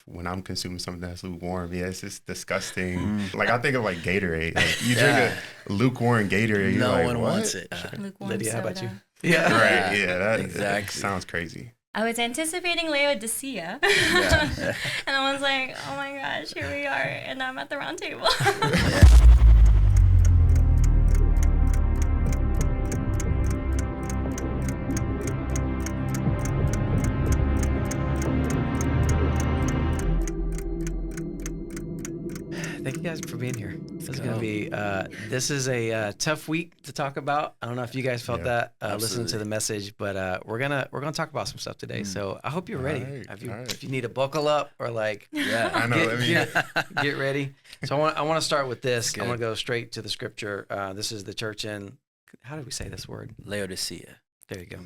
when I'm consuming something that's lukewarm, yeah, it's just disgusting. Like I think of like Gatorade. Like you drink a lukewarm Gatorade, you're No like, one what? wants it. Lukewarm Lydia, how soda. about you? Yeah. Right, yeah, that exactly. sounds crazy. I was anticipating Laodicea. Yeah. And I was like, oh my gosh, here we are. And I'm at the round table. Thank you guys for being here. This is go. going to be, this is a tough week to talk about. I don't know if you guys felt that listening to the message, but we're gonna talk about some stuff today. So I hope you're ready. Right, If you need to buckle up or like, I know. get ready. So I want to start with this. Good. I'm going to go straight to the scripture. This is the church in, how do we say this word? Laodicea. There you go.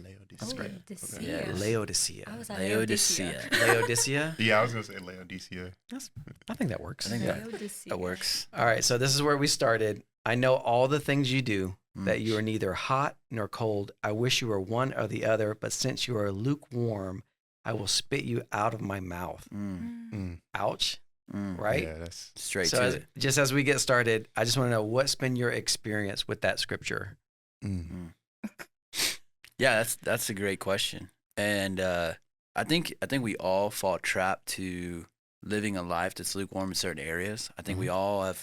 Oh, great. Laodicea. Yes. Laodicea. I was at Laodicea. Laodicea? Yeah, I was gonna say Laodicea. I think that works. I think Laodicea. that works. All right, so this is where we started. I know all the things you do, that you are neither hot nor cold. I wish you were one or the other, but since you are lukewarm, I will spit you out of my mouth. Ouch, right? Yeah, that's Straight So to it. just as we get started, I just want to know, what's been your experience with that scripture? Yeah, that's a great question, and I think we all fall trapped to living a life that's lukewarm in certain areas. I think we all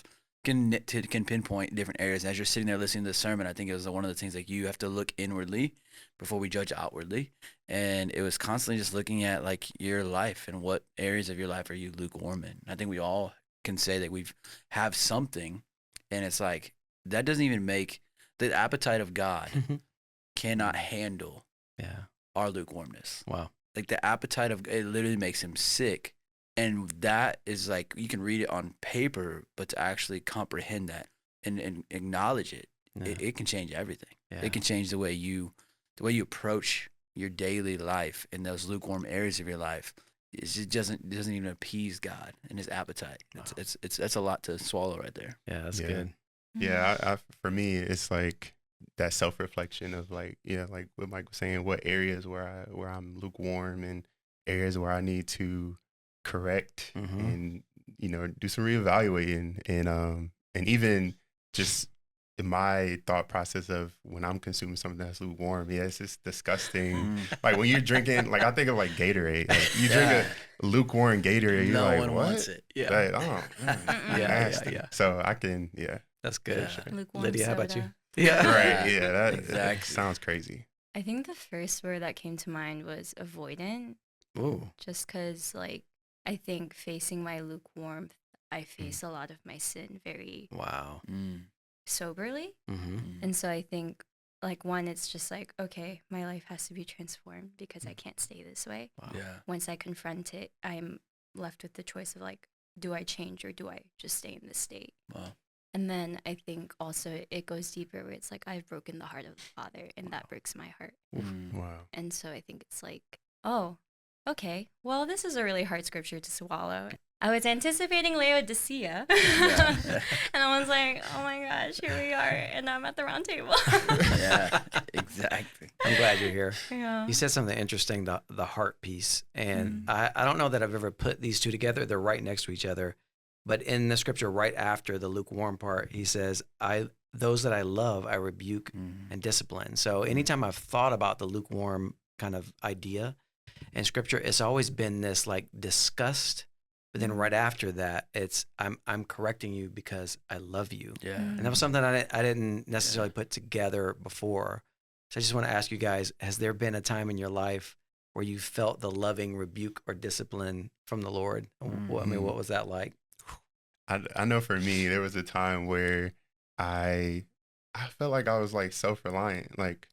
can pinpoint different areas. As you're sitting there listening to the sermon, I think it was one of the things like you have to look inwardly before we judge outwardly, and it was constantly just looking at like your life and what areas of your life are you lukewarm in. I think we all can say that we have something, and it's like that doesn't even make the appetite of God. Cannot handle our lukewarmness. Wow. Like the appetite of it literally makes him sick. And that is like, you can read it on paper, but to actually comprehend that and acknowledge it, it can change everything. Yeah. It can change the way you approach your daily life in those lukewarm areas of your life. It doesn't even appease God and his appetite. Wow. It's that's a lot to swallow right there. Yeah, that's good. Yeah, I for me, it's like that self-reflection of like, like what Mike was saying, what areas where I'm lukewarm and areas where I need to correct and, do some reevaluating and even just in my thought process of when I'm consuming something that's lukewarm, it's just disgusting. Like when you're drinking, like I think of like Gatorade, like you drink a lukewarm Gatorade, you're like, one what? wants it. Yeah. Like, Yeah. So I can, That's good. Yeah. Lukewarm Lydia, how about soda. you? Yeah. Right. Yeah. That Exactly. sounds crazy. I think the first word that came to mind was avoidant. Ooh. Just because, like, I think facing my lukewarm, I face a lot of my sin very Wow. soberly. And so I think, like, one, it's just like, okay, my life has to be transformed because I can't stay this way. Wow. Yeah. Once I confront it, I'm left with the choice of, like, do I change or do I just stay in this state? Wow. And then I think also it goes deeper where it's like, I've broken the heart of the Father, and that breaks my heart. Wow. And so I think it's like, oh, okay, well, this is a really hard scripture to swallow. I was anticipating Laodicea. And I was like, oh my gosh, here we are. And I'm at the round table. Yeah, exactly. I'm glad you're here. Yeah. You said something interesting, the heart piece. And I don't know that I've ever put these two together. They're right next to each other. But in the scripture, right after the lukewarm part, he says, those that I love, I rebuke and discipline. So anytime I've thought about the lukewarm kind of idea in scripture, it's always been this like disgust. But then right after that, it's I'm correcting you because I love you. Yeah. And that was something I didn't necessarily put together before. So I just want to ask you guys, has there been a time in your life where you felt the loving rebuke or discipline from the Lord? I mean, what was that like? I know for me, there was a time where I felt like I was like self-reliant, like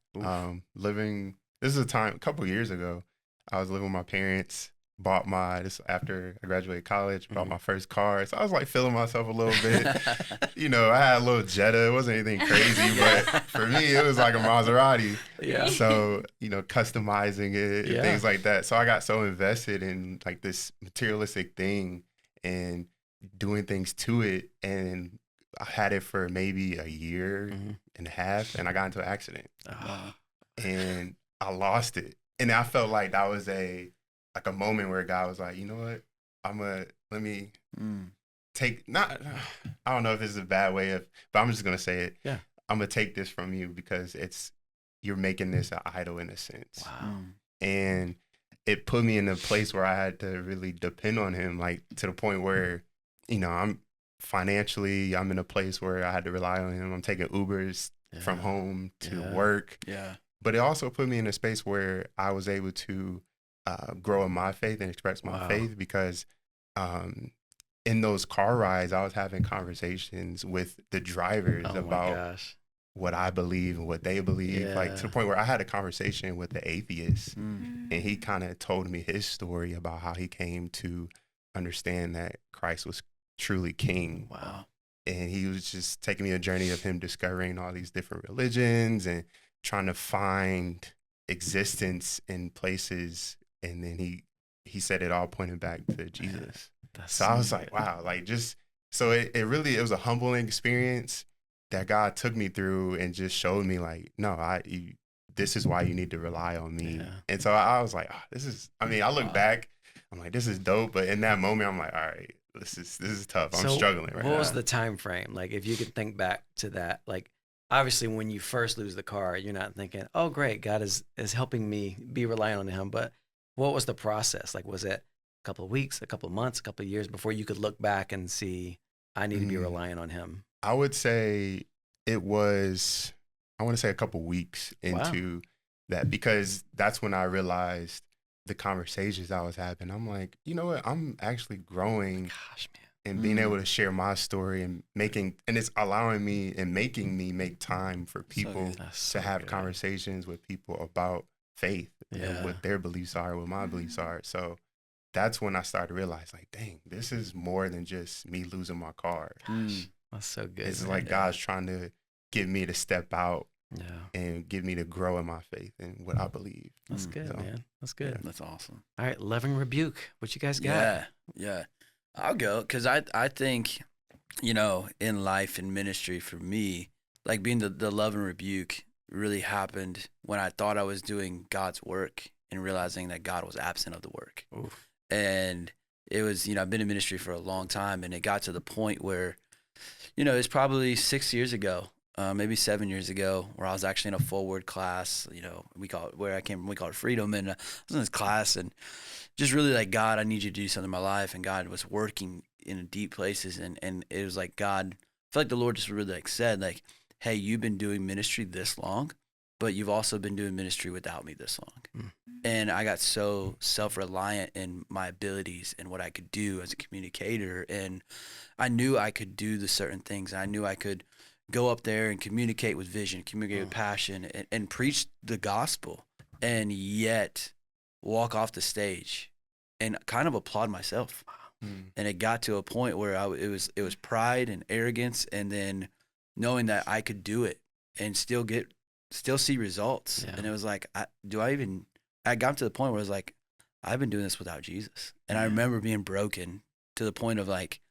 living. This is a couple years ago. I was living with my parents. This after I graduated college, bought my first car. So I was like feeling myself a little bit. I had a little Jetta. It wasn't anything crazy, but for me, it was like a Maserati. Yeah. So, customizing it and things like that. So I got so invested in like this materialistic thing and doing things to it. And I had it for maybe a year and a half, and I got into an accident. And I lost it. And I felt like that was a moment where God was like, you know what? let me take, not, I don't know if this is a bad way of, but I'm just going to say it. Yeah. I'm going to take this from you because you're making this an idol in a sense. Wow. And it put me in a place where I had to really depend on him, like to the point where, I'm in a place where I had to rely on him. I'm taking Ubers from home to work. Yeah. But it also put me in a space where I was able to grow in my faith and express my faith because in those car rides, I was having conversations with the drivers about what I believe and what they believe, like to the point where I had a conversation with the atheist and he kind of told me his story about how he came to understand that Christ was truly king. Wow. And he was just taking me a journey of him discovering all these different religions and trying to find existence in places. And then he said it all pointed back to Jesus. So I was like, wow, like so it really was a humbling experience that God took me through and just showed me like, no, this is why you need to rely on me. Yeah. And so I was like, I look back, I'm like, this is dope. But in that moment, I'm like, all right, this is tough. I'm struggling right now. What was the time frame? Like, if you could think back to that, like, obviously when you first lose the car, you're not thinking, oh, great, God is helping me be reliant on him. But what was the process? Like, was it a couple of weeks, a couple of months, a couple of years before you could look back and see, I need to be relying on him? I would say it was, I want to say a couple of weeks into that, because that's when I realized the conversations I was having. I'm like, you know what? I'm actually growing and being able to share my story and it's allowing me and making me make time for people to have conversations with people about faith and what their beliefs are, what my beliefs are. So that's when I started to realize, like, dang, this is more than just me losing my car. Gosh, that's so good. It's like God's trying to get me to step out and get me to grow in my faith and what I believe. That's good, man. That's good. That's awesome. All right, love and rebuke. What you guys got? Yeah. I'll go, because I think, in life and ministry for me, like being the love and rebuke really happened when I thought I was doing God's work and realizing that God was absent of the work. Oof. And it was, I've been in ministry for a long time, and it got to the point where, it's probably 6 years ago, maybe 7 years ago, where I was actually in a forward class, we call it, where I came from, we call it freedom. And I was in this class and just really like, God, I need you to do something in my life. And God was working in deep places. And it was like, God, I feel like the Lord just really said, like, hey, you've been doing ministry this long, but you've also been doing ministry without me this long. And I got so self-reliant in my abilities and what I could do as a communicator. And I knew I could do the certain things. I knew I could go up there and communicate with vision, communicate with passion, and preach the gospel, and yet walk off the stage and kind of applaud myself. And it got to a point where it was pride and arrogance, and then knowing that I could do it and still see results. And it was like, I got to the point where it was like, I've been doing this without Jesus. And I remember being broken to the point of like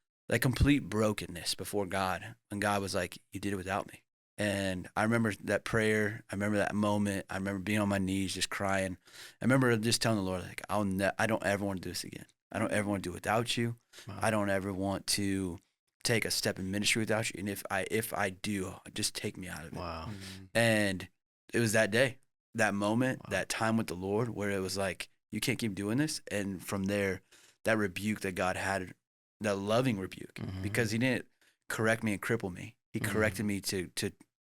complete brokenness before God. And God was like, you did it without me. And I remember that prayer. I remember that moment. I remember being on my knees, just crying. I remember just telling the Lord, like, I don't ever want to do this again. I don't ever want to do it without you. Wow. I don't ever want to take a step in ministry without you. And if I do, just take me out of it. Wow. And it was that day, that moment, that time with the Lord, where it was like, you can't keep doing this. And from there, that rebuke that God had, that loving rebuke, because he didn't correct me and cripple me. He corrected me to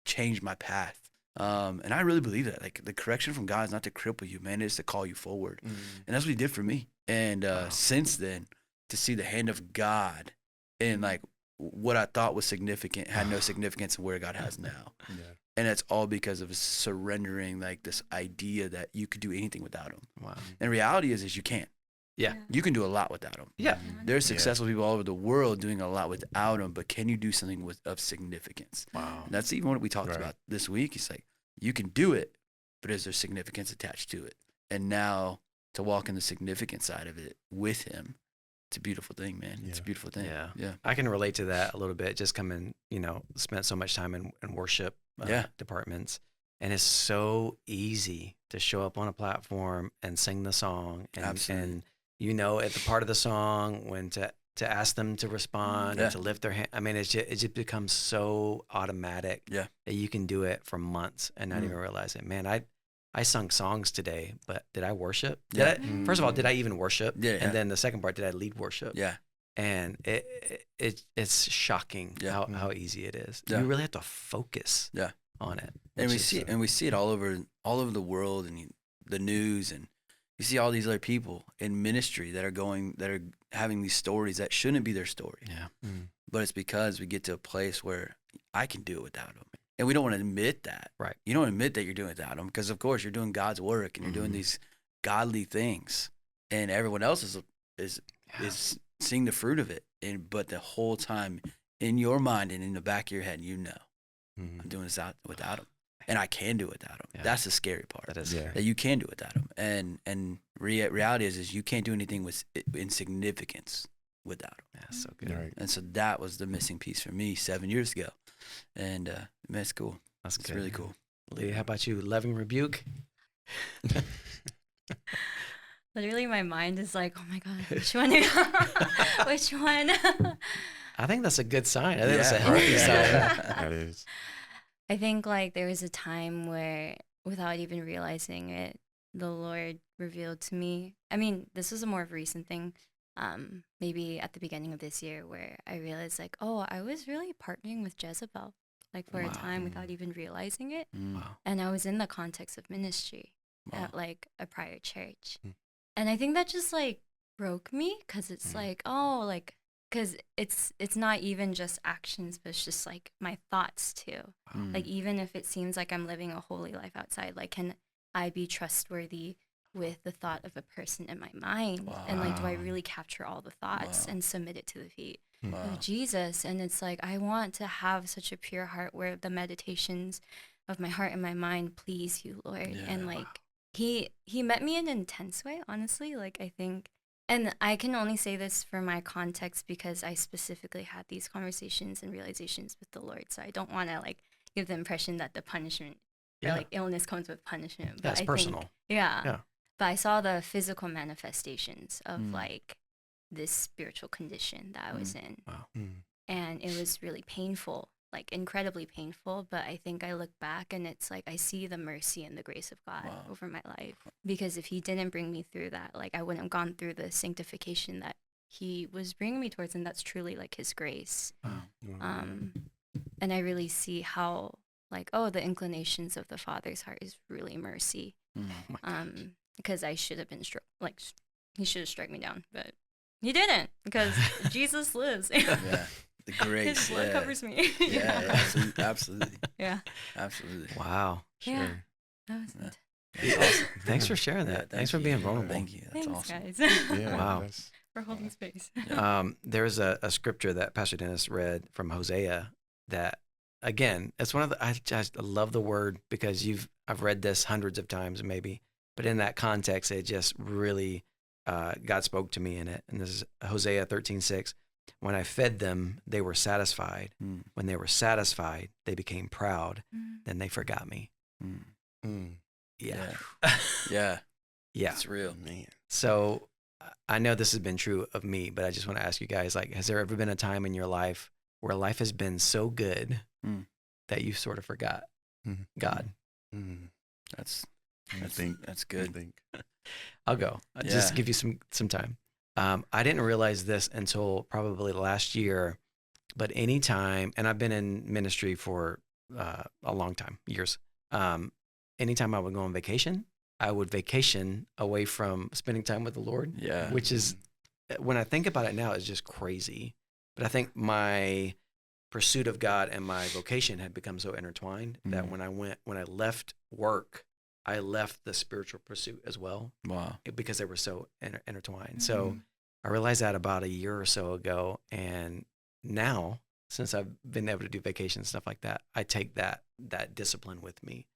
change my path. And I really believe that, like, the correction from God is not to cripple you, man. It's to call you forward. And that's what he did for me. And since then, to see the hand of God in like what I thought was significant had no significance in where God has now. And it's all because of surrendering, like, this idea that you could do anything without him. Wow. And reality is you can't. Yeah. You can do a lot without him. Yeah. There's successful people all over the world doing a lot without him, but can you do something of significance? Wow. And that's even what we talked about this week. It's like, you can do it, but is there significance attached to it? And now to walk in the significant side of it with him, it's a beautiful thing, man. It's a beautiful thing. Yeah. I can relate to that a little bit. Just coming, spent so much time in worship departments. And it's so easy to show up on a platform and sing the song and at the part of the song when to ask them to respond and to lift their hand. I mean, it just becomes so automatic that you can do it for months and not even realize it. Man, I sung songs today, but did I worship? First of all, did I even worship? Yeah. And then the second part, did I lead worship? Yeah. And it's shocking how easy it is. You really have to focus on it. And we see it all over the world and the news, and you see all these other people in ministry that are having these stories that shouldn't be their story. Yeah. But it's because we get to a place where I can do it without them. And we don't want to admit that. Right. You don't admit that you're doing it without them because, of course, you're doing God's work and you're doing these godly things, and everyone else is seeing the fruit of it. But the whole time in your mind and in the back of your head, I'm doing this without them, and I can do it without them. Yeah. That's the scary part. That is scary. That you can do it without them, and reality is you can't do anything with insignificance without them. Yeah, so good. Right. And so that was the missing piece for me 7 years ago, and man, it's cool. It's good. really cool. Lee, how about you? Loving rebuke? Literally, my mind is like, oh my God, which one? Which one? I think that's a good sign. I think that's a healthy sign. That is. I think like there was a time where, without even realizing it, the Lord revealed to me. I mean, this was a more of a recent thing. Maybe at the beginning of this year, where I realized like, oh, I was really partnering with Jezebel, like for a time without even realizing it. Wow. And I was in the context of ministry at like a prior church. And I think that just like broke me, because it's like, oh, like, because it's not even just actions, but it's just like my thoughts too. Like, even if it seems like I'm living a holy life outside, like, can I be trustworthy with the thought of a person in my mind? And like, do I really capture all the thoughts and submit it to the feet of Jesus? And it's like, I want to have such a pure heart where the meditations of my heart and my mind please you, Lord. And like, he met me in an intense way, honestly. Like, I think, and I can only say this for my context because I specifically had these conversations and realizations with the Lord. So I don't want to like give the impression that the punishment or like illness comes with punishment. But That's I personal. think, yeah. But I saw the physical manifestations of like this spiritual condition that I was in. Wow. And it was really painful, like incredibly painful. But I think I look back and it's like I see the mercy and the grace of God over my life. Because if he didn't bring me through that, like I wouldn't have gone through the sanctification that he was bringing me towards. And that's truly like his grace. And I really see how like, oh, the inclinations of the Father's heart is really mercy. Because I should have been like, he should have struck me down, but he didn't, because Jesus lives. The grace. His blood covers me. Absolutely. Yeah. Absolutely. Wow. Yeah. That was it. That's awesome. Thanks for sharing that. Thanks for being vulnerable. Thank you. That's Thanks, awesome. guys. Wow. For holding space. There's a scripture that Pastor Dennis read from Hosea that, again, it's one of the, I just love the word, because I've read this hundreds of times maybe, but in that context, it just really, God spoke to me in it. And this is Hosea 13:6. When I fed them, they were satisfied. When they were satisfied, they became proud. Then they forgot me. Yeah. Yeah. Yeah. It's real. Man. So I know this has been true of me, but I just want to ask you guys, like, has there ever been a time in your life where life has been so good that you sort of forgot God? That's That's good. I'll go. I'll just give you some time. I didn't realize this until probably last year, but anytime, and I've been in ministry for a long time, years. Anytime I would go on vacation, I would vacation away from spending time with the Lord. Yeah. Which is, when I think about it now, it's just crazy. But I think my pursuit of God and my vocation had become so intertwined that when I left work, I left the spiritual pursuit as well. Wow. Because they were so intertwined. So I realized that about a year or so ago. And now, since I've been able to do vacations and stuff like that, I take that discipline with me.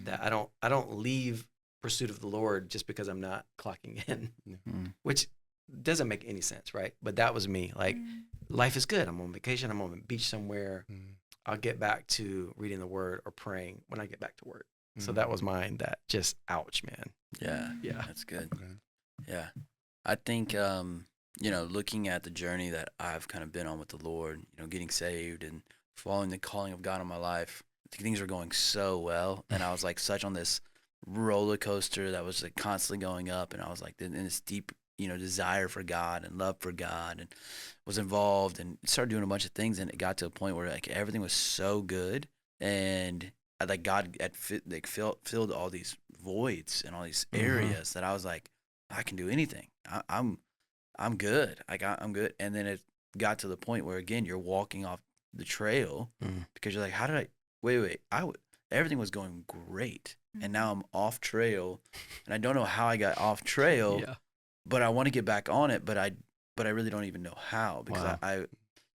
That I don't leave pursuit of the Lord just because I'm not clocking in, which doesn't make any sense, right? But that was me. Like, life is good. I'm on vacation. I'm on a beach somewhere. I'll get back to reading the word or praying when I get back to work. So that was mine. That just, ouch, man. Yeah. Yeah. That's good. Okay. Yeah. I think, looking at the journey that I've kind of been on with the Lord, getting saved and following the calling of God in my life, I think things were going so well. And I was like such on this roller coaster that was like constantly going up. And I was like in this deep, desire for God and love for God, and was involved and started doing a bunch of things. And it got to a point where like everything was so good. And like God had filled all these voids and all these areas that I was like, I can do anything. I'm good. I'm good. And then it got to the point where again you're walking off the trail because you're like, how did I? Wait. Everything was going great, and now I'm off trail, and I don't know how I got off trail. Yeah. But I want to get back on it, but I really don't even know how, because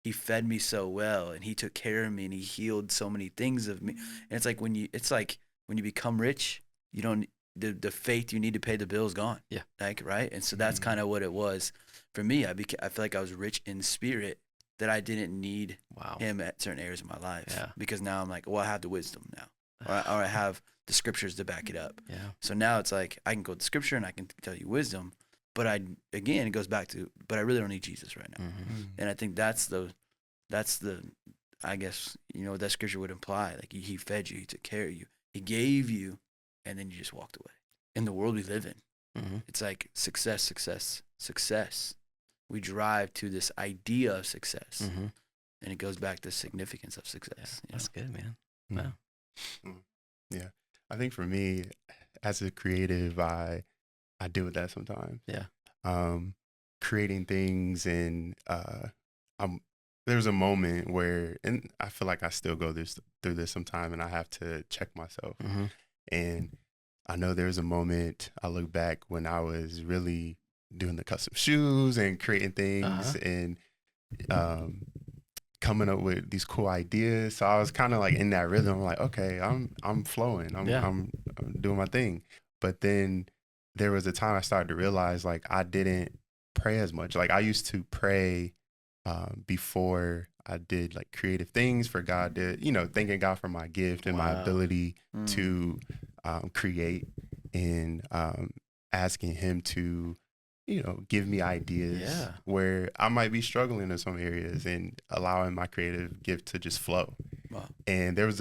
he fed me so well, and he took care of me, and he healed so many things of me. And it's like when you become rich, you don't the faith you need to pay the bills gone. Yeah. Like, right. And so that's kind of what it was for me. I feel like I was rich in spirit, that I didn't need him at certain areas of my life. Yeah. Because now I'm like, well, I have the wisdom now, or I have the scriptures to back it up. Yeah. So now it's like I can go to scripture and I can tell you wisdom. But it goes back to, but I really don't need Jesus right now. And I think that's the, I guess, that scripture would imply, like he fed you, he took care of you, he gave you, and then you just walked away. In the world we live in, it's like success. We drive to this idea of success, and it goes back to the significance of success. Yeah, that's good, man. Wow. Yeah. I think for me, as a creative, I deal with that sometimes. Yeah. Creating things, and there's a moment where, and I feel like I still go through this sometime, and I have to check myself. And I know there's a moment I look back when I was really doing the custom shoes and creating things and coming up with these cool ideas. So I was kind of like in that rhythm. I'm like, okay, I'm flowing. I'm doing my thing. But then there was a time I started to realize like I didn't pray as much. Like I used to pray before I did like creative things for God to, thanking God for my gift and my ability to create, and asking him to, give me ideas where I might be struggling in some areas, and allowing my creative gift to just flow. Wow. And there was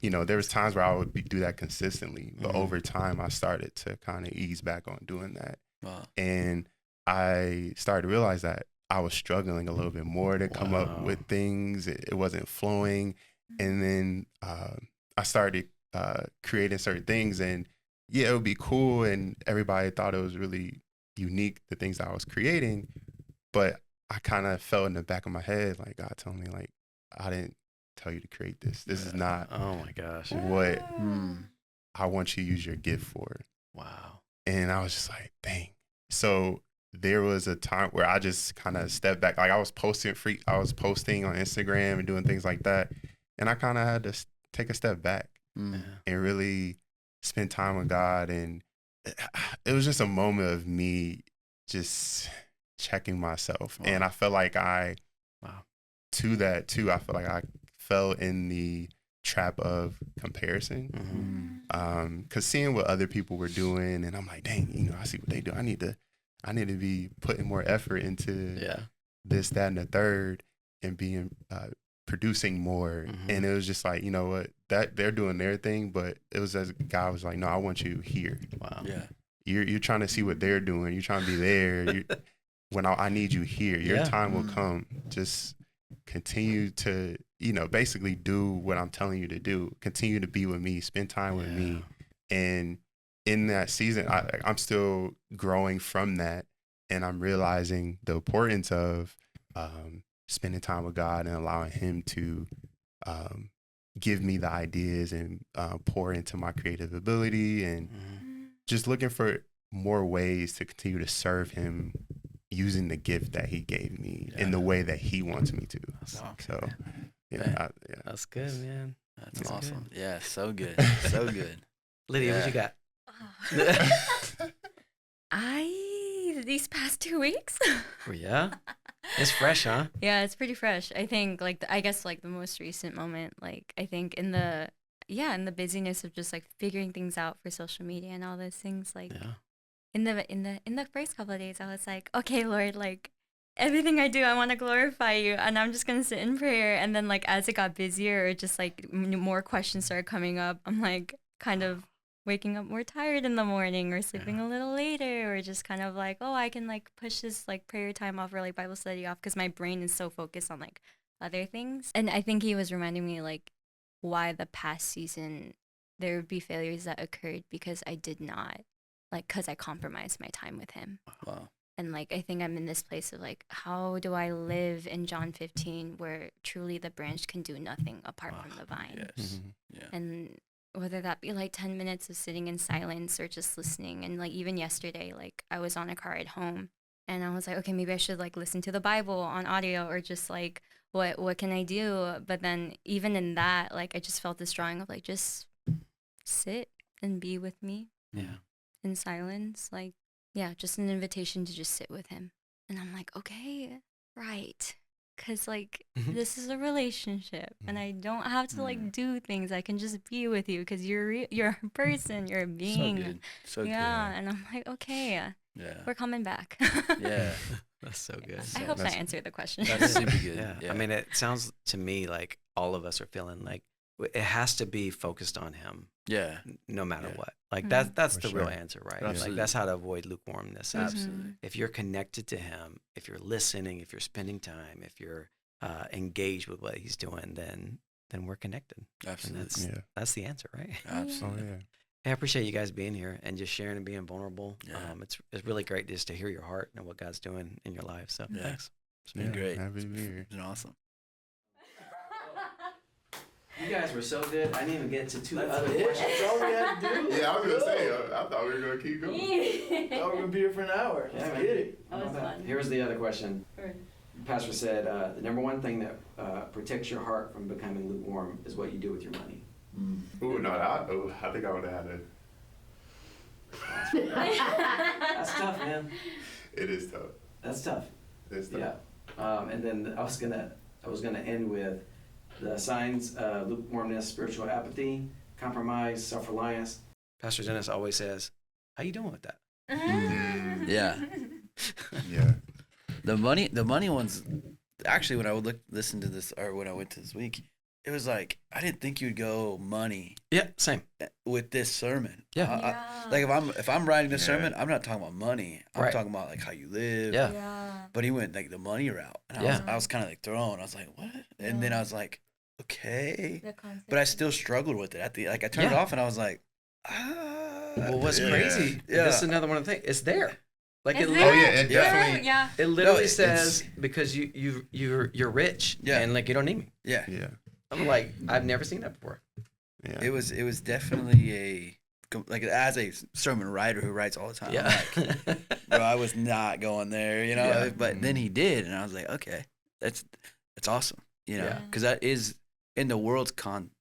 there was times where I would do that consistently, but over time I started to kind of ease back on doing that. Wow. And I started to realize that I was struggling a little bit more to come up with things. It wasn't flowing. And then I started creating certain things, and it would be cool, and everybody thought it was really unique, the things that I was creating. But I kind of felt in the back of my head, like God told me, like, I didn't tell you to create this. This is not what I want you to use your gift for. Wow. And I was just like, dang. So there was a time where I just kind of stepped back. Like I was posting on Instagram and doing things like that. And I kind of had to take a step back and really spend time with God. And it was just a moment of me just checking myself. Wow. And I felt like to that too, I feel like I fell in the trap of comparison. Cause seeing what other people were doing, and I'm like, dang, I see what they do. I need to be putting more effort into this, that, and the third, and being producing more. And it was just like, you know what, that they're doing their thing, but it was as God was like, no, I want you here. Wow. Yeah. You're trying to see what they're doing. You're trying to be there. When I need you here. Your time will come. Just continue to, basically do what I'm telling you to do. Continue to be with me. Spend time with me. And in that season, I'm still growing from that, and I'm realizing the importance of spending time with God and allowing Him to give me the ideas and pour into my creative ability, and just looking for more ways to continue to serve Him using the gift that He gave me in the way that He wants me to. So, that's good, man. That's awesome. Good. Yeah, so good, so good. Lydia, what you got? These past 2 weeks. Oh, yeah? It's fresh, huh? Yeah, it's pretty fresh. I think I guess the most recent moment, I think in the busyness of just figuring things out for social media and all those things, in the first couple of days, I was like, okay, Lord, like everything I do, I want to glorify you, and I'm just gonna sit in prayer. And then like as it got busier, or just like more questions started coming up, I'm like kind of waking up more tired in the morning, or sleeping a little later, or just kind of like, oh, I can like push this like prayer time off, or like Bible study off, because my brain is so focused on like other things. And I think he was reminding me like why the past season there would be failures that occurred because I did not, like, because I compromised my time with him. Wow. And like I think I'm in this place of like, how do I live in John 15 where truly the branch can do nothing apart from the vine? Yes. Yeah. And whether that be like 10 minutes of sitting in silence or just listening. And like even yesterday, like I was on a car at home and I was like, okay, maybe I should like listen to the Bible on audio, or just like what can I do? But then even in that, like I just felt this drawing of like, just sit and be with me. Yeah. In silence, like, yeah, just an invitation to just sit with him. And I'm like, okay, right. Because, like, this is a relationship, and I don't have to, like, do things. I can just be with you because you're a person, you're a being. So good. So yeah, good. and I'm like, okay, Yeah. we're coming back. Yeah. That's so good. I hope that answered the question. That's super good. Yeah. I mean, it sounds to me like all of us are feeling like it has to be focused on him. Yeah. No matter Yeah. what. Like Mhm. that's For the sure. real answer, right? Absolutely. Like that's how to avoid lukewarmness. Absolutely. If you're connected to him, if you're listening, if you're spending time, if you're engaged with what he's doing, then we're connected. Absolutely. And that's the answer, right? Oh Absolutely. yeah. I appreciate you guys being here and just sharing and being vulnerable. Yeah. It's really great just to hear your heart and what God's doing in your life. So Yeah. thanks. It's been great. Happy to be here. It's been awesome. You guys were so good. I didn't even get to two That's other it? questions. That's all we had to do. Yeah, I was gonna say. I thought we were gonna keep going. Oh, we're gonna be here for an hour. Yeah, Let's man. get it. That was fun. Here's the other question. Sure. Pastor said the number one thing that protects your heart from becoming lukewarm is what you do with your money. Ooh, no, I think I would have had it. That's tough, man. It is tough. That's tough. It's tough. Yeah. And then I was gonna end with the signs of lukewarmness: spiritual apathy, compromise, self-reliance. Pastor Dennis always says, "How you doing with that?" Yeah. Yeah. The money ones. Actually, when I would listen to this, or when I went to this week, it was like I didn't think you'd go money Yeah, same. with this sermon. Yeah. Like if I'm writing this Yeah. sermon, I'm not talking about money. I'm Right. talking about like how you live. Yeah. Yeah. But he went like the money route, and Yeah. I was kind of like thrown. I was like, what? And then I was like, okay. The concept. But I still struggled with it. I turned it Yeah. off, and I was like, Well, what's Yeah. crazy? Yeah. This is another one of the things. It's there. Like It's it. there. Oh yeah, it Yeah. definitely. Yeah. It literally it's- says because you're rich. Yeah. And like you don't need me. Yeah. Yeah. I'm like I've never seen that before. Yeah. It was definitely like as a sermon writer who writes all the time. Yeah. Like, bro, I was not going there, you know. Yeah. But then he did, and I was like, okay, that's awesome, you know, Yeah. because that is in the world's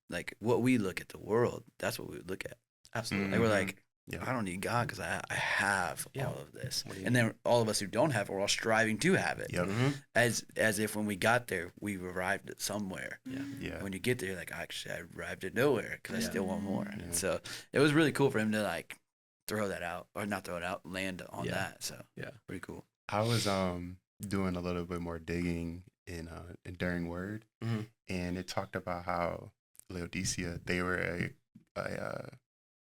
like what we look at the world. That's what we would look at. Absolutely. Like we're like, Yeah. I don't need God because I have Yeah. all of this, What do you and then all of us who don't have, we're all striving to have it. Yep. Mm-hmm. As if when we got there, we arrived at somewhere. Yeah. When you get there, you're like, actually, I arrived at nowhere because Yeah. I still want more. Yeah. And so it was really cool for him to like throw that out, or not throw it out, land on Yeah. that. So Yeah. pretty cool. I was doing a little bit more digging in during Word, Mhm. and it talked about how Laodicea, they were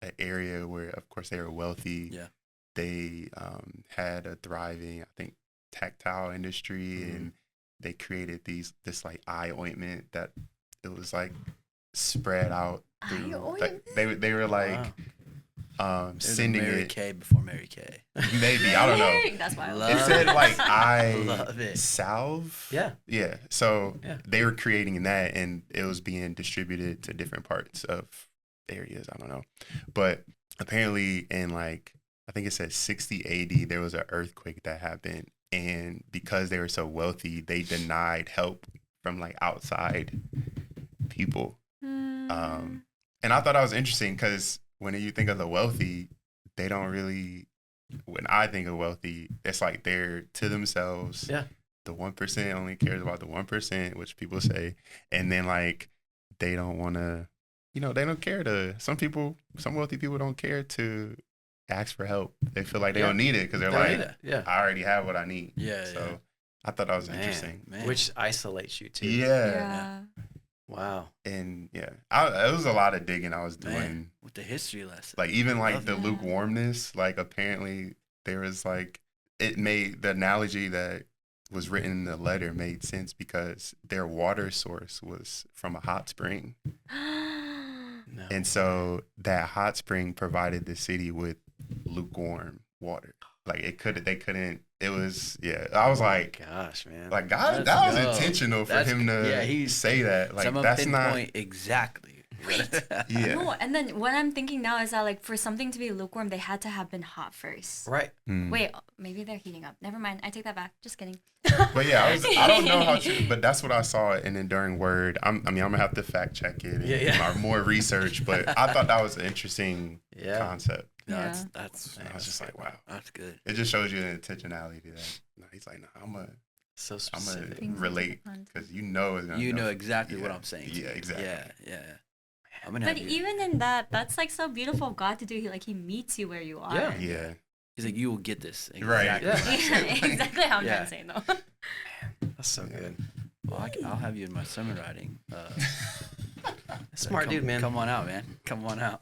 an area where, of course, they were wealthy. Yeah. They had a thriving, I think, tactile industry, Mhm. and they created this like eye ointment that it was like spread out through. Like, they were like It was sending Mary it. Kay before Mary Kay. Maybe I don't know. That's wild. Love It said like eye Love it. salve. Yeah. Yeah. So Yeah. they were creating that, and it was being distributed to different parts of areas. I don't know. But apparently in like, I think it said 60 AD, there was an earthquake that happened. And because they were so wealthy, they denied help from like outside people. And I thought that was interesting because when you think of the wealthy, they don't really, when I think of wealthy, it's like they're to themselves. Yeah. The 1% only cares about the 1%, which people say. And then like, they don't want to, they don't care to, some wealthy people don't care to ask for help. They feel like they Yeah. don't need it because they're They like, need it. Yeah. I already have what I need. Yeah, So yeah. I thought that was Man, interesting. Man. Which isolates you too. Yeah. Wow. And yeah, it was a lot of digging I was doing. Man, with the history lesson. Like even like Love the it. lukewarmness, like apparently there was like, it made the analogy that was written in the letter made sense because their water source was from a hot spring. No. And so that hot spring provided the city with lukewarm water. Like they couldn't, it was, yeah. I was like, Gosh, man. like God, Let's that was go. intentional for That's- him to he's say that. Like someone that's not, pinpoint exactly. yeah. No, and then what I'm thinking now is that like for something to be lukewarm, they had to have been hot first. Right. Mm. Wait, maybe they're heating up. Never mind. I take that back. Just kidding. But yeah, I don't know how to, but that's what I saw in Enduring Word. I'm gonna have to fact check it and do my more research, but I thought that was an interesting concept. No, Yeah. that's I was just like, wow. That's good. It just shows you the intentionality that he's like, no, I'm So gonna specific. Things relate like that. because you know it's gonna You go. know exactly what Yeah. I'm saying. Yeah, exactly. Yeah. I'm gonna But have you. even in that, that's like so beautiful of God to do. He meets you where you are. Yeah. Yeah. He's like, you will get this. Right. Exactly. Yeah. Exactly how I'm Yeah. trying to say though. That's so good. Well, I'll have you in my sermon writing. Smart come, dude, man. Come on out, man. Come on out.